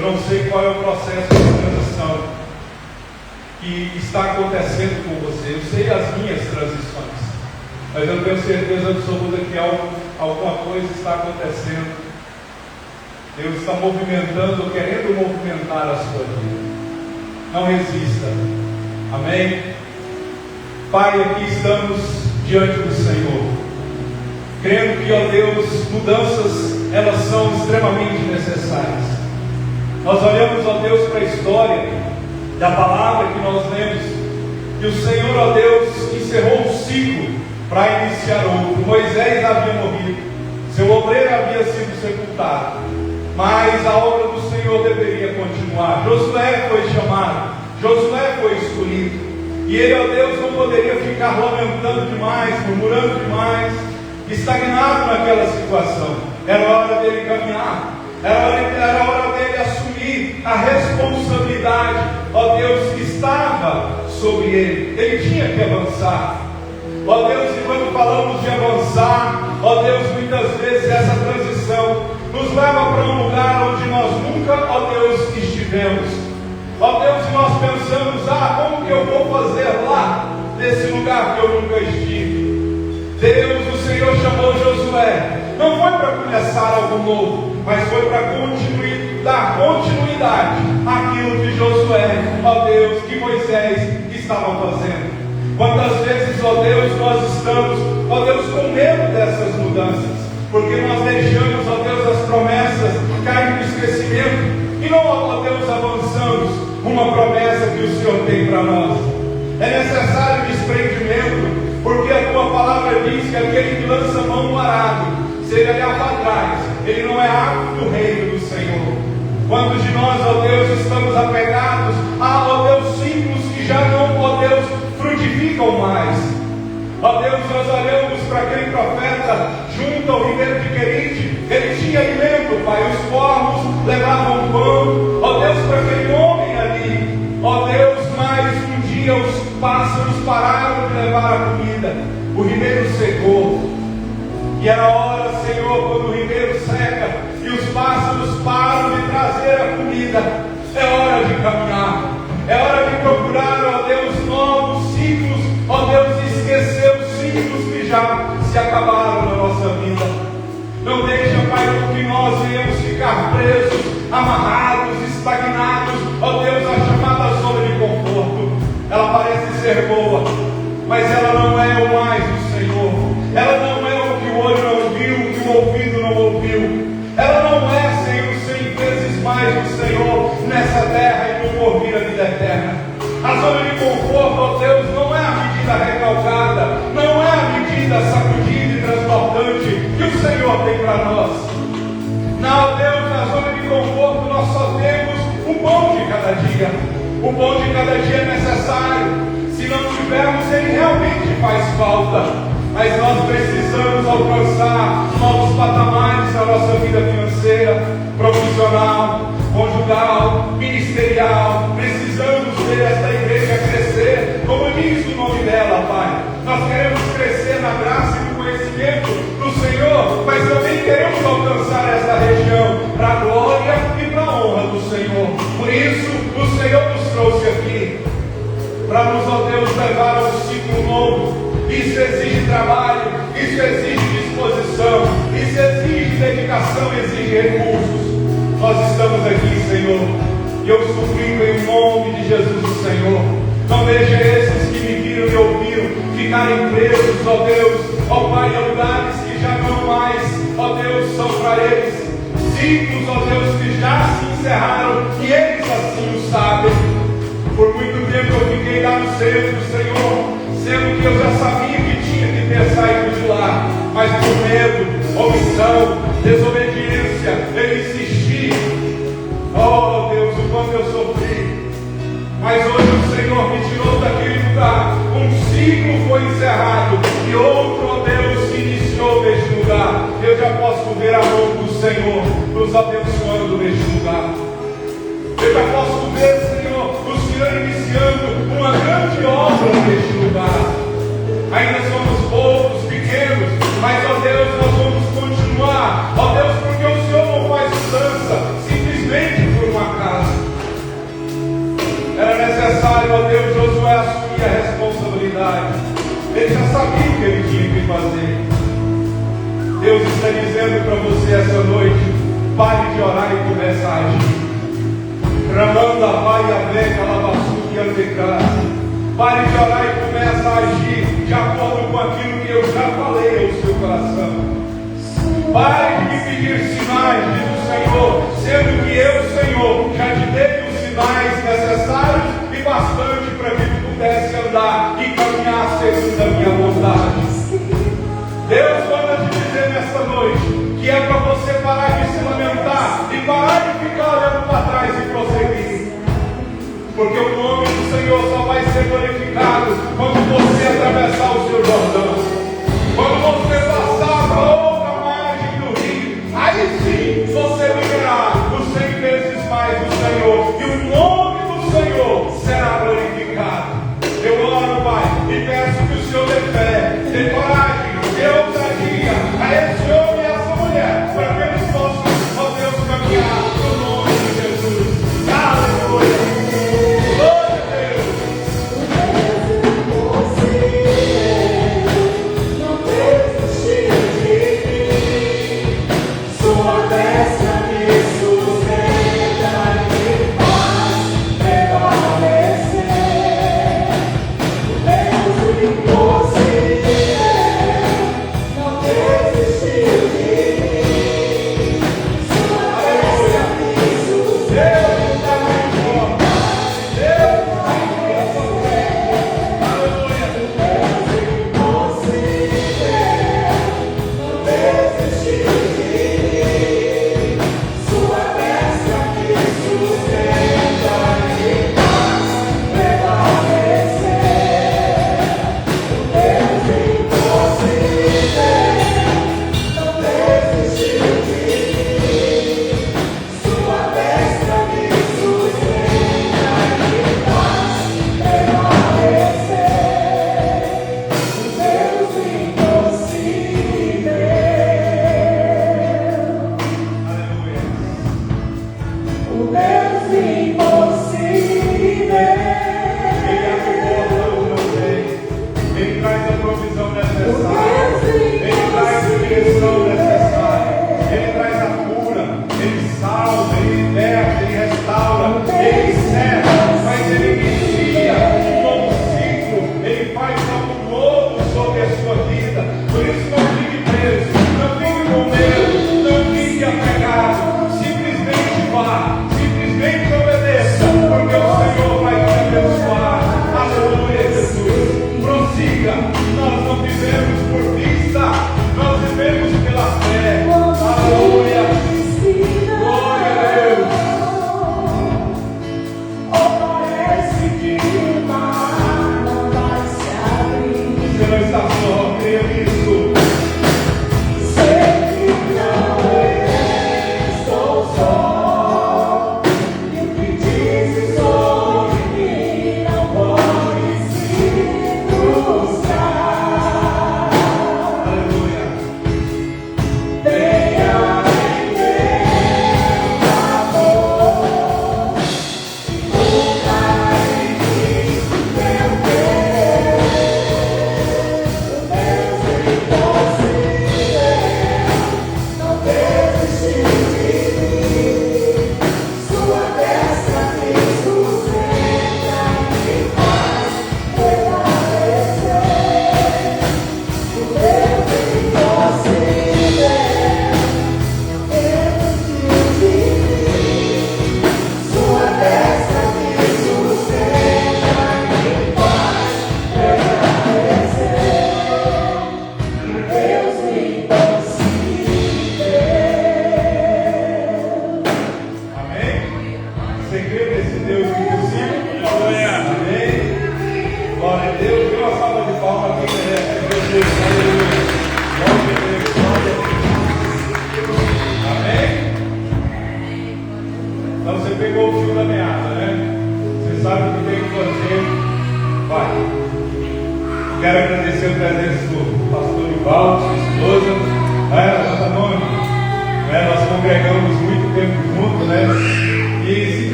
não sei qual é o processo de transição que está acontecendo com você. Eu sei as minhas transições, mas eu tenho certeza absoluta que alguma coisa está acontecendo. Deus está movimentando, querendo movimentar a sua vida. Não resista. Amém? Pai, aqui estamos diante do Senhor, crendo que, ó Deus, mudanças elas são extremamente necessárias. Nós olhamos, ó Deus, para a história da palavra que nós lemos, que o Senhor, ó Deus, encerrou um ciclo para iniciar outro. Moisés havia morrido, seu obreiro havia sido sepultado, mas a obra do Senhor deveria continuar. Josué foi chamado, Josué foi escolhido, e ele, ó Deus, não poderia ficar lamentando demais, murmurando demais, estagnado naquela situação. Era hora dele caminhar, era hora dele assumir a responsabilidade, ó Deus, que estava sobre ele. Ele tinha que avançar. Ó Deus, e quando falamos de avançar, ó Deus, muitas vezes essa transição nos leva para um lugar onde nós nunca, ó Deus, estivemos. Ó Deus, e nós pensamos, como que eu vou fazer lá, nesse lugar que eu nunca estive? Deus, o Senhor chamou Josué, não foi para começar algo novo, mas foi para dar continuidade àquilo que Josué, ó Deus, que Moisés estavam fazendo. Quantas vezes, ó Deus, nós estamos, ó Deus, com medo dessas mudanças, porque nós deixamos, ó Deus, as promessas cair no esquecimento, e não, ó Deus, avançamos uma promessa que o Senhor tem para nós. É necessário desprendimento, porque a tua palavra diz que aquele que lança a mão no arado, se ele olhar para trás, ele não é apto do reino do Senhor. Quantos de nós, ó Deus, estamos apegados a, ó Deus, ciclos que já não, ó Deus, frutificam mais? Ó Deus, nós olhamos para aquele profeta junto ao ribeiro de Querite, ele tinha alimento, Pai, os corvos levavam pão, ó Deus, para aquele homem ali, ó Deus, mas um dia os pássaros pararam de levar a comida, o ribeiro secou, e era hora, Senhor, quando o ribeiro seca e os pássaros param de trazer a comida, é hora de caminhar, é hora de procurar, ó Deus, novos ciclos, ó Deus, esquecer os ciclos que já se acabaram na nossa vida. Não deixa, Pai, que nós venhamos ficar presos, amarrados, estagnados, ó Deus, a chamada zona de conforto. Ela parece ser boa, mas ela não é o mais do Senhor. Ela não é o que o olho não viu, o que o ouvido não ouviu. Ela não é, Senhor, 100 vezes mais do Senhor nessa terra e no porvir a vida eterna. A zona de conforto, ó Deus, não é a medida recalcada, não é a medida sacudida e transbordante que o Senhor tem para nós. Não, Deus, na zona de conforto nós só temos o pão de cada dia. O pão de cada dia é necessário. Se não tivermos, ele realmente faz falta. Mas nós precisamos alcançar novos patamares na nossa vida financeira, profissional, edificação exige recursos. Nós estamos aqui, Senhor, e eu suplico em nome de Jesus, o Senhor, não deixe esses que me viram e ouviram ficarem presos, ó Deus, ó Pai, a lugares que já não mais, ó Deus, são para eles, ciclos, ó Deus, que já se encerraram, e eles assim o sabem. Por muito tempo eu fiquei lá no centro, Senhor, sendo que eu já sabia que tinha que ter saído de lá, mas por medo, omissão, desobediência, eu insisti. Oh Deus, o quanto eu sofri. Mas hoje o Senhor me tirou daquele lugar. Um ciclo foi encerrado e outro, ó Deus, se iniciou neste lugar. Eu já posso ver a mão do Senhor nos abençoando neste lugar. Eu já posso ver, Senhor, o Senhor iniciando uma grande obra neste lugar. Ainda somos poucos, pequenos, mas, ó Deus, nós vamos continuar. Ó Deus, porque o Senhor não faz mudança simplesmente por uma casa. Era necessário, ó Deus, Josué assumir a responsabilidade. Ele já sabia o que ele tinha que fazer. Deus está dizendo para você essa noite: pare de orar e comece a agir. Ramanda vai a beca, lavaçu e antecar. Pare de orar e comece a agir de acordo com aquilo que eu já falei ao seu coração. Pare de me pedir sinais, diz o Senhor, sendo que eu, Senhor, já te dei os sinais necessários e bastante para que tu pudesse andar e caminhar segundo a minha vontade. Deus manda te dizer nesta noite que é para você parar de se lamentar e parar de ficar olhando para trás e prosseguir. Porque o nome do Senhor só vai ser glorificado quando você atravessar o seu Jordão. Quando você passar para outra margem do rio, aí sim você viverá os 100 vezes mais do Senhor. E o nome do Senhor será glorificado. Eu oro, Pai, e peço que o Senhor dê fé, dê coragem, dê ousadia a esse homem e a essa mulher, para que eles possam, ó Deus, caminhar no nome de Jesus. Aleluia!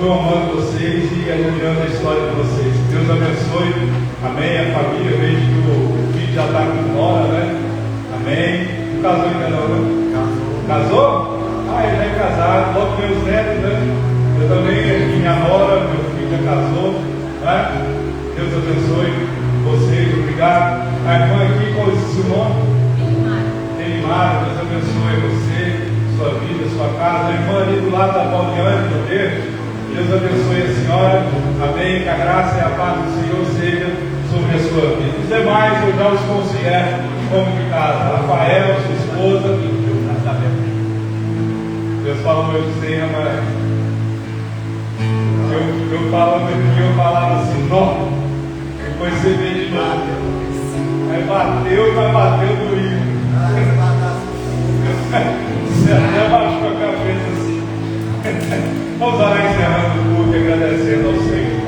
continuam amando vocês e elogiando a história de vocês. Deus abençoe. Amém. A família, vejo que o filho já está aqui fora, né? Amém. Não casou ainda não, né? Casou? Ah, ele já é casado. Logo meus netos, né? Eu também, minha nora, meu filho já casou, né? Deus abençoe vocês, obrigado. A irmã aqui, qual é o seu nome? Elimara, Deus abençoe você, sua vida, sua casa. A irmã ali do lado da Pauliane, Deus abençoe a senhora. Amém. Que a graça e a paz do Senhor seja sobre a sua vida. Os demais eu já os considero como de casa. Rafael, sua esposa. Deus falou hoje sem amar. Eu falava assim, não. Depois você vê de novo. Aí bateu, mas bateu doído. Você até baixou a cabeça assim. Vamos orar encerrando o culto e agradecendo ao Senhor.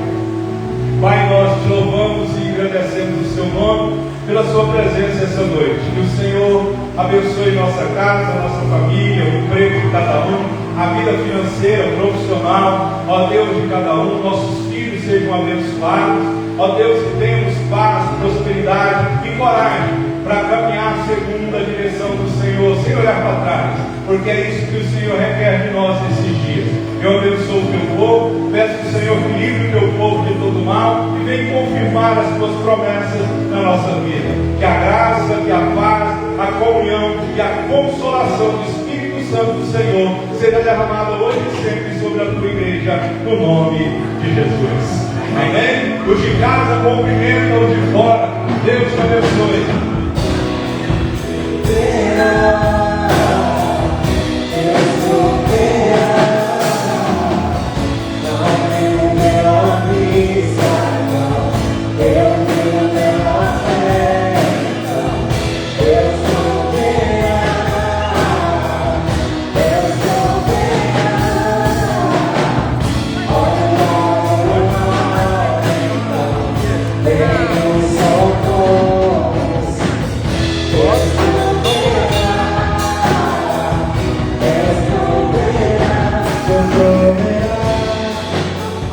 Pai, nós te louvamos e agradecemos o seu nome pela sua presença essa noite. Que o Senhor abençoe nossa casa, nossa família, o emprego de cada um, a vida financeira, profissional, ó Deus de cada um, nossos filhos sejam abençoados. Ó Deus, que tenhamos paz, prosperidade e coragem para caminhar segundo a direção do Senhor, sem olhar para trás, porque é isso que o Senhor requer de nós nesses dias. Eu abençoo o teu povo, peço que o Senhor livre o teu povo de todo mal e venha confirmar as tuas promessas na nossa vida. Que a graça, que a paz, a comunhão e a consolação do Espírito Santo do Senhor seja derramada hoje e sempre sobre a tua igreja, no nome de Jesus. Amém? Os de casa cumprimentam os de fora. Deus te abençoe.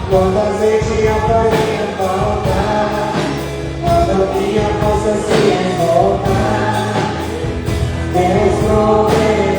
Quando a gente faria falta, quando minha força se revolta, Deus proverá.